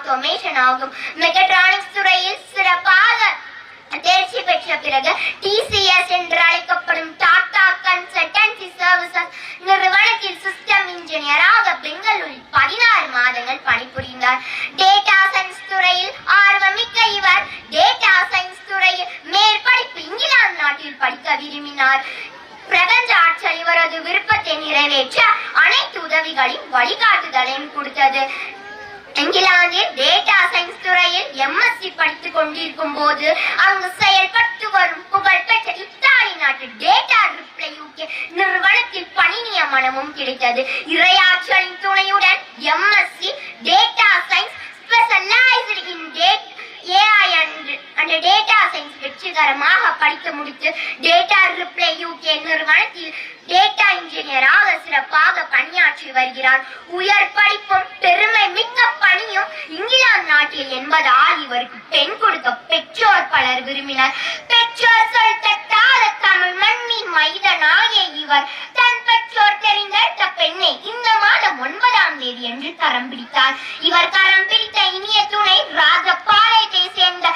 Automation ஆகும். Mechatronics துறையில் சிறப்பாக தேர்ச்சி பெற்ற பிறகு TCS என்று அழைக்கப்படும் டாடா கன்சல்டன்சி சர்வீசஸ் நிறுவனத்தில் சிஸ்டம் இன்ஜினியராக பெங்களூரில் 16 மாதங்கள் பணிபுரிந்தார். டேட்டா சயின்ஸ் துறையில் ஆர்வமிக்க இவர் டேட்டா சயின்ஸ் துறையில் மேற்படிப்பு இங்கிலாந்து நாட்டில் படிக்க விரும்பினார். பிரபஞ்ச ஆற்றல் இவரது விருப்பத்தை நிறைவேற்ற அனைத்து உதவிகளையும் வழிகாட்டுதலையும் கொடுத்தது. இங்கிலாந்தில் டேட்டா சயின்ஸ் துறையில் MSc படித்துக் கொண்டிருக்கும் போது அங்கு செயல்பட்டு வரும் புகழ்பெற்ற இத்தாலி நாட்டு டேட்டா ரிப்ளை UK நிறுவனத்தில் பணி நியமனமும் கிடைத்தது. இரையாற்றலின் துணையுடன் MSc data science specialised in AI and data science வெற்றிகரமாக படித்து முடித்து டேட்டா ரிப்ளை UK நிறுவனத்தில் டேட்டா இன்ஜினியராக சிறப்பாக பணியாற்றி வருகிறார். உயர் படிப்பும் பெருமை மிக்க பணியும் இங்கிலாந்து நாட்டில் என்பதால் இவருக்கு பெண் கொடுக்க பெற்றோர் பலர் விரும்பினர். பெற்றோர் சொல் தட்டாத தமிழ் மண்ணின் மைதனாகிய இவர் தன் பெற்றோர் தெரிந்தெடுத்த பெண்ணை இந்த மாதம் 9ஆம் தேதி என்று கரம் பிடித்தார். இவர் கரம் பிடித்த இனிய துணை ராஜபாளையத்தை சேர்ந்த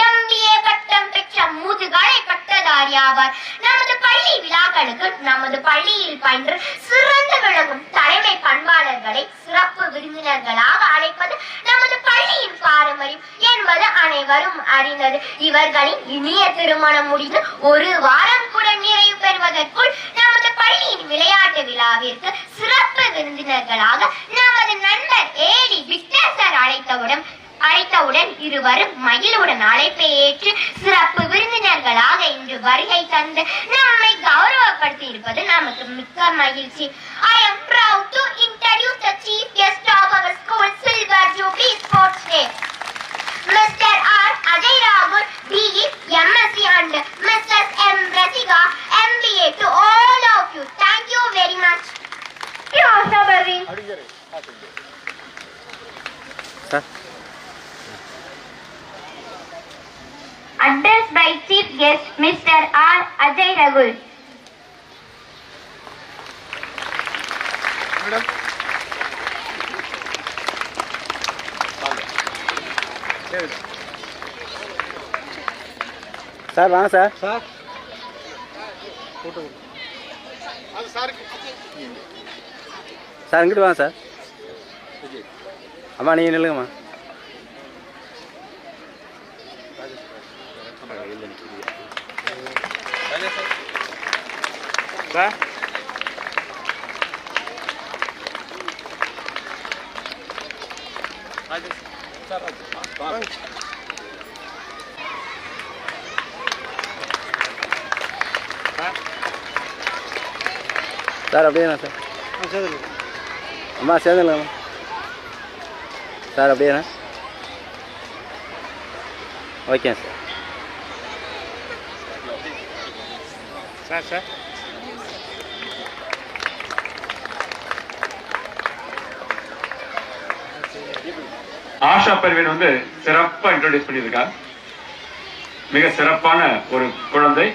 MBA பட்டம் பெற்ற முதுகலை பட்டதாரி ஆவார். நமது பள்ளி விழாக்களுக்கு நமது பள்ளியில் பயின்று சிறந்து விளங்கும் தலைமை பண்பாளர்களை சிறப்பு விருந்தினர்களாக அழைப்பது நமது பள்ளியின் பாரம்பரியம் என்பது அனைவரும் அறிந்தது. இவர்களின் இனிய திருமணம் முடிந்து ஒரு வாரம் கூட நிறைவு பெறுவதற்குள் நமது பள்ளியின் விளையாட்டு விழாவிற்கு சிறப்பு விருந்தினர்களாக நமது நண்பர் AD விக்டர் சார் அழைத்தவுடன் இருவரும் மகிழ்வுடன் அழைப்பை ஏற்று சிறப்பு விருந்தினர்களாக இன்று வருகை தந்து நம்மை கௌரவப்படுத்தி இருப்பது நமக்கு மிக்க மகிழ்ச்சி. I am proud to introduce the chief guest of our school Silver Jubilee Sports Day, Mr. R. Ajay Rahul, BE, MSc and Mrs. M. Rasika, MBA to all of you. Thank you very much. Addressed by Chief Guest Mr. R. Ajay Rahul. Madam. Sir வாங்க sir. Sir photo அது sir sir இங்கிட்டு வாங்க sir. அம்மா நீங்கள் நில்லுங்கம்மா. Sir sir அப்படியே sir. அம்மா சேர்ந்துலங்கம்மா. Sir அப்படியே okay sir. Sir sir Asha Parveen வந்து சிறப்பா இன்ட்ரோடியூஸ் பண்ணியிருக்கா. மிக சிறப்பான ஒரு குழந்தை,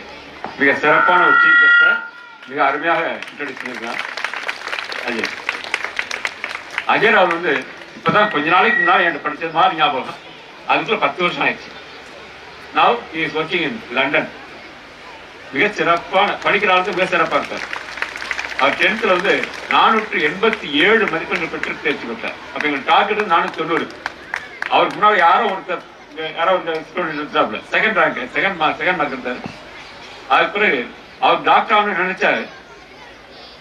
மிக சிறப்பான ஒரு சீஃப் கெஸ்ட மிக அருமையாக இன்ட்ரோடியூஸ் பண்ணியிருக்கா. அஜய் ராவல் வந்து இப்பதான் கொஞ்ச நாளைக்கு முன்னாடி என்கிட்ட படிச்சது மாதிரி ஞாபகம். அதுக்குள்ள 10 வருஷம் ஆயிடுச்சு. Now he is working in London. மிக சிறப்பான படிக்கிறாளுக்கு மிக சிறப்பா இருக்கார். அவர் 10th வந்து 487 மதிப்பெண்கள் பெற்று தேர்ச்சி பெற்றார். அப்ப எங்க டார்கெட் 490. அவருக்கு முன்னாடி யாரோ ஒரு ஸ்டூடெண்ட் இருந்தாப்ல செகண்ட் மார்க் இருந்தாரு. அதுக்கு பிறகு அவர் டாக்டர் ஆகணும்னு நினைச்சாரு.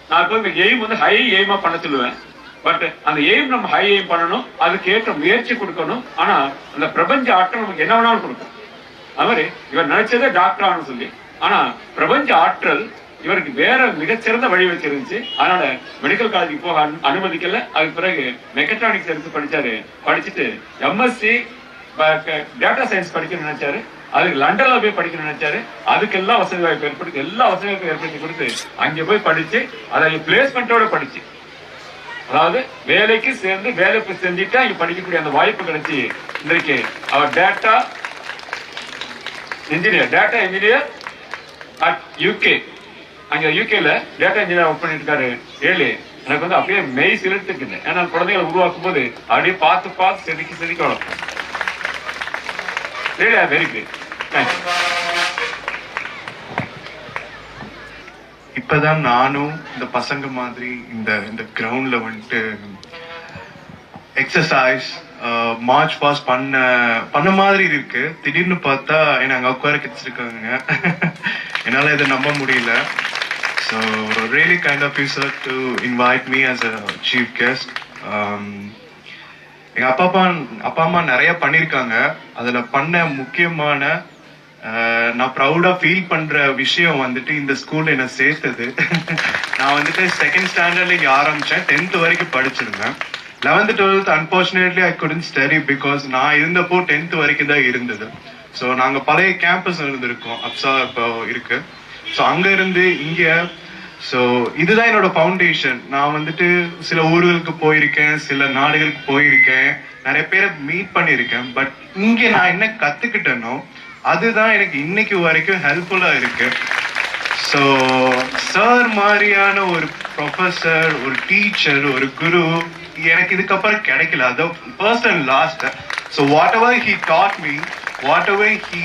நான் இப்போ இந்த எய்ம் வந்து ஹை எய்மா பண்ண சொல்லுவேன். பட் அந்த எய்ம் நம்ம ஹை எய்ம் பண்ணணும், அதுக்கு ஏற்ற முயற்சி கொடுக்கணும். ஆனா அந்த பிரபஞ்ச ஆற்றல் நமக்கு என்ன வேணாலும் கொடுக்கும். அது மாதிரி இவர் நினைச்சதே டாக்டர் ஆகணும்னு சொல்லி, ஆனா பிரபஞ்ச ஆற்றல் இவருக்கு வேற மிகச்சிறந்த வழி வச்சிருந்துச்சு. அதனால மெடிக்கல் காலேஜுக்கு போக அனுமதிக்கல. அதுக்கு பிறகு மெக்கட்ரானிக்ஸ் எடுத்து படிச்சாரு. படிச்சுட்டு MSc டேட்டா சயின்ஸ் படிக்கணும்னு நினைச்சாரு. அதுக்கு லண்டன்ல போய் படிக்கணும்னு நினைச்சாரு. அதுக்கு எல்லா வசதி வாய்ப்பு ஏற்படுத்தி எல்லா வசதி வாய்ப்பு ஏற்படுத்தி கொடுத்து அங்க போய் படிச்சு அதை பிளேஸ்மெண்டோட படிச்சு, அதாவது வேலைக்கு சேர்ந்து வேலை செஞ்சுட்டு அங்க படிக்கக்கூடிய அந்த வாய்ப்பு கிடைச்சி இன்றைக்கு அவர் டேட்டா இன்ஜினியர் அட் UK, அங்க UKல டேட்டா இன்ஜினியர் ஒர்க் பண்ணிட்டு இருக்காரு. எனக்கு வந்து அப்படியே மெய் சிலிர்த்துக்குது. ஏன்னா குழந்தைகளை உருவாக்கும் போது அப்படியே பார்த்து பார்த்து செதுக்கி வளர்க்கும். Very good. தேங்க்யூ. இப்பதான் நானும் இந்த பசங்க மாதிரி இந்த கிரவுண்ட்ல வந்துட்டு எக்ஸசைஸ் மார்ச் பாஸ் பண்ண மாதிரி இருக்கு. திடீர்னு பார்த்தா என்ன அங்க உட்கார கிடைச்சிருக்காங்க. என்னால இதை நம்ப முடியல. So really kind of you sir to invite me as a chief guest. எங்க அப்பா அம்மா நிறைய பண்ணிருக்காங்க. அதுல பண்ண முக்கியமான நான் ப்ரௌடா ஃபீல் பண்ற விஷயம் வந்துட்டு இந்த ஸ்கூல்ல என்ன சேர்த்தது. நான் வந்துட்டு செகண்ட் ஸ்டாண்டர்ட்ல இங்க ஆரம்பிச்சேன். 10th வரைக்கும் படிச்சிருந்தேன். 11th 12th unfortunately I couldn't study because நான் இருந்தப்போ 10th வரைக்கும் தான் இருந்தது. ஸோ நாங்க பழைய கேம்பஸ் இருந்திருக்கோம். அப்சா இப்போ இருக்கு. ஸோ அங்க இருந்து இங்க ஸோ இதுதான் என்னோட ஃபவுண்டேஷன். நான் வந்துட்டு சில ஊர்களுக்கு போயிருக்கேன், சில நாடுகளுக்கு போயிருக்கேன், நிறைய பேரை மீட் பண்ணியிருக்கேன். பட் இங்க நான் என்ன கத்துக்கிட்டேனோ அதுதான் எனக்கு இன்னைக்கு வரைக்கும் ஹெல்ப்ஃபுல்லா இருக்கு. ஸோ சார் மாதிரியான ஒரு ப்ரொஃபஸர், ஒரு டீச்சர், ஒரு குரு எனக்கு இதுக்கப்புறம் கிடைக்கல. அது first and last. So what ever he dot me, what ever he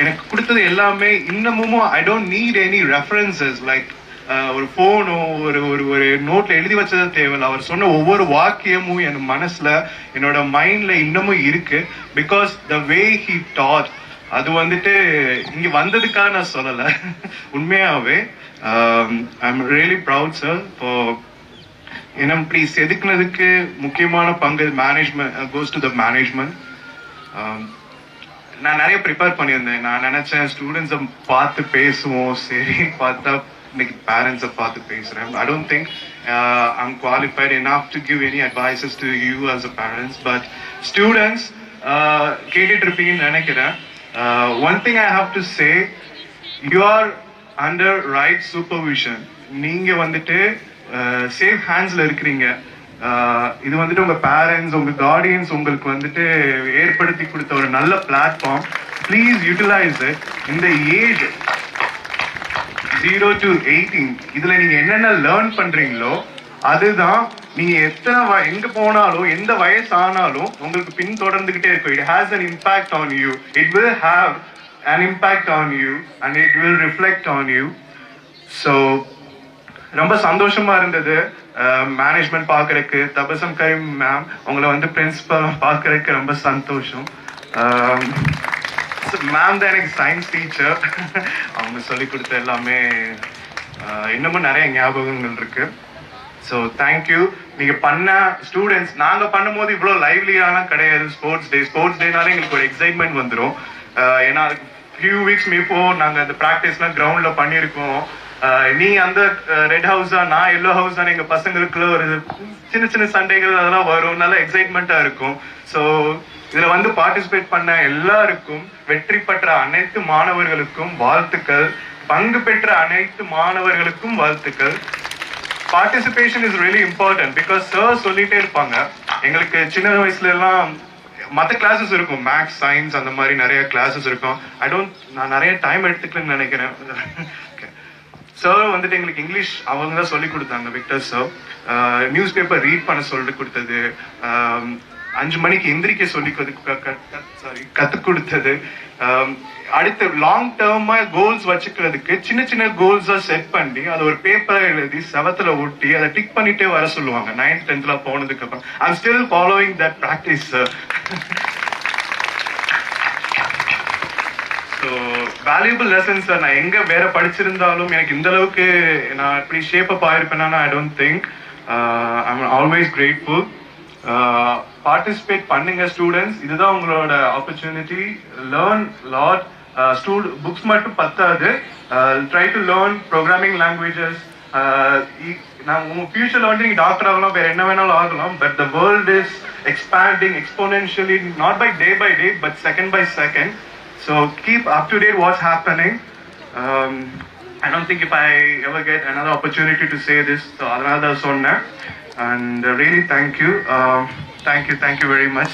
எனக்கு கொடுத்தது எல்லாமே இன்னமும் I don't need any references like ஒரு போனோ ஒரு நோட்ல எழுதி வச்சது தேவையில்ல. அவர் சொன்ன ஒவ்வொரு வாக்கியமும் என் மனசுல என்னோட மைண்ட்ல இன்னமும் இருக்கு. Because the way he dot அது வந்துட்டு இங்க வந்ததுக்காக நான் சொல்லல. உண்மையாவே I am really proud sir. இப்போ என்ன இப்படி செதுக்குனதுக்கு முக்கியமான பங்கு management goes to the management. நான் நிறைய ப்ரிப்பேர் பண்ணியிருந்தேன். நான் நினைச்சேன் ஸ்டூடெண்ட்ஸை பார்த்து பேசுவோம். சரி பார்த்தா இன்னைக்கு பேரண்ட்ஸை பார்த்து பேசுறேன். ஐ don't think I'm qualified enough to give any advices to you as a parents. But students கேட்டுட்டு இருப்பீங்கன்னு நினைக்கிறேன். One thing I have to say, you are under right supervision. நீங்க வந்துட்டு சேஃப் ஹேண்ட்ஸ்ல இருக்கிறீங்க. இது வந்துட்டு உங்க பேரண்ட்ஸ், உங்க கார்டியன்ஸ் உங்களுக்கு வந்துட்டு ஏற்படுத்தி கொடுத்த ஒரு நல்ல பிளாட்ஃபார்ம். Please utilize it. இந்த ஏஜ் 0 to 18 இதுல நீங்க என்னென்ன லேர்ன் பண்றீங்களோ அதுதான் நீங்க எங்க போனாலும் எந்த வயசு ஆனாலும் உங்களுக்கு பின் தொடர்ந்துகிட்டே இருக்கும். It has an impact on you. It will have an impact on you and it will reflect on you. So ரொம்ப சந்தோஷமா இருந்தது மேனேஜ்மெண்ட் பாக்குறதுக்கு. தபசம் கரீம் மேம் உங்களை வந்து பிரின்சிபல் பாக்குறதுக்கு ரொம்ப சந்தோஷம். மேம் தான் எனக்கு சயின்ஸ் டீச்சர். அவங்க சொல்லி கொடுத்த எல்லாமே இன்னமும் நிறைய ஞாபகங்கள் இருக்கு. So thank you. நீங்க பண்ண ஸ்டூடெண்ட்ஸ் நாங்க பண்ணும் போது இவ்வளவு லைவ்லியாலாம் கிடையாது. ஸ்போர்ட்ஸ் டேனாலே எங்களுக்கு ஒரு எக்ஸைட்மெண்ட் வந்துடும். ஏன்னா அதுக்கு ஃபியூ வீக்ஸ் இப்போ நாங்க அந்த ப்ராக்டிஸ்லாம் கிரவுண்ட்ல பண்ணியிருக்கோம். நீ அந்த ரெட் ஹவுஸா நான் எல்லோ ஹவுஸா எங்க பசங்களுக்குள்ள ஒரு சின்ன சின்ன சண்டைகள் அதெல்லாம் வரும். நல்ல எக்ஸைட்மெண்டா இருக்கும். ஸோ இதுல வந்து பார்ட்டிசிபேட் பண்ண எல்லாருக்கும், வெற்றி பெற்ற அனைத்து மாணவர்களுக்கும் வாழ்த்துக்கள். பங்கு பெற்ற அனைத்து மாணவர்களுக்கும் வாழ்த்துக்கள். Participation is really important. Because sir சொல்லிட்டே இருப்பாங்க. எங்களுக்கு சின்ன வயசுல எல்லாம் மற்ற கிளாஸஸ் இருக்கும், மேக்ஸ், சயின்ஸ், அந்த மாதிரி நிறைய கிளாஸஸ் இருக்கும். நான் நிறைய டைம் எடுத்துக்கலன்னு நினைக்கிறேன். சார் வந்துட்டு எங்களுக்கு இங்கிலீஷ் அவங்க தான் சொல்லி கொடுத்தாங்க. Victor sir news paper read பண்ண சொல்லி கொடுத்தது, 5 மணிக்கு எந்திரிக்க சொல்லி கற்றுக் கொடுத்தது. அடுத்த லாங் டேர்மா கோல்ஸ் வச்சுக்கிறதுக்கு சின்ன சின்ன கோல்ஸா செட் பண்ணி அதை ஒரு பேப்பரை எழுதி செவத்துல ஒட்டி அதை டிக் பண்ணிட்டே வர சொல்லுவாங்க. 9th 10th போனதுக்கு அப்புறம் I am still following that practice sir. So valuable lessons sir. நான் எங்க வேற படிச்சிருந்தாலும் எனக்கு இந்த அளவுக்கு நான் இப்படி ஷேப் அப் ஆயிருப்பேனா I don't think. I am always grateful. Participate பண்ணுங்க ஸ்டூடெண்ட்ஸ். இதுதான் உங்களோட ஆப்பர்ச்சுனிட்டி. Learn lot. புக்ஸ் மட்டும் பத்தாது. Try to learn programming languages. நான் உங்க ஃபியூச்சர்ல வந்து நீங்க டாக்டர் ஆகலாம், வேற என்ன வேணாலும் ஆகலாம். But the world is expanding exponentially, not by day, but second by second. So keep up to date what's happening. I don't think if I ever get another opportunity to say this, so adana da sonna. And really thank you very much.